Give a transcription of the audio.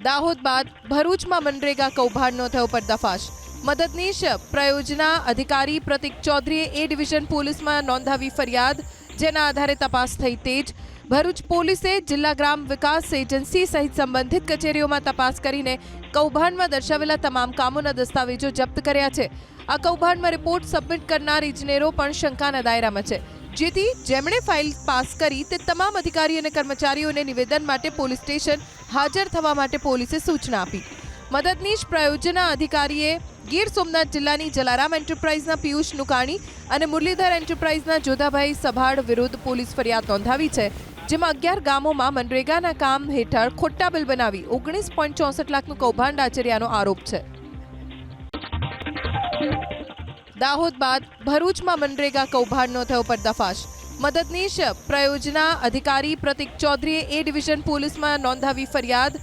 દાહોદ બાદ ભરૂચમાં મનરેગા કૌભાંડનો થયો પર્દાફાશ। મદદનીશ પ્રયોજના અધિકારી પ્રતિક ચૌધરીએ એ ડિવિઝન પોલીસમાં નોંધાવી ફરિયાદ, જેના આધારે તપાસ થઈ તેજ। ભરૂચ પોલીસે જિલ્લા ગ્રામ વિકાસ એજન્સી સહિત સંબંધિત કચેરીઓમાં તપાસ કરીને કૌભાંડમાં દર્શાવેલા તમામ કામોના દસ્તાવેજો જપ્ત કર્યા છે। આ કૌભાંડમાં રિપોર્ટ સબમિટ કરનાર ઇજનેરો પણ શંકાના દાયરામાં છે, જેથી જેમણે ફાઇલ પાસ કરી તે તમામ અધિકારી અને કર્મચારીઓને નિવેદન માટે પોલીસ સ્ટેશન હાજર થવા માટે પોલીસે સૂચના આપી। મદદનીશ પ્રયોજના અધિકારીએ ગીર સોમનાથ જિલ્લાની જલારામ એન્ટરપ્રાઇઝના પિયુષ નુકાણી અને મુરલીધર એન્ટરપ્રાઇઝના જોધાભાઈ સભાડ વિરુદ્ધ પોલીસ ફરિયાદ નોંધાવી છે, જેમાં 11 ગામોમાં મનરેગાના કામ હેઠળ ખોટા બિલ બનાવી 19.64 લાખનું કૌભાંડ આચર્યાનો આરોપ છે। દાહોદ બાદ ભરૂચમાં મનરેગા કૌભાંડનો થયો પર્દાફાશ। મદદનીશ પ્રયોજના અધિકારી પ્રતિક ચૌધરીએ એ ડિવિઝન પોલીસમાં નોંધાવી ફરિયાદ,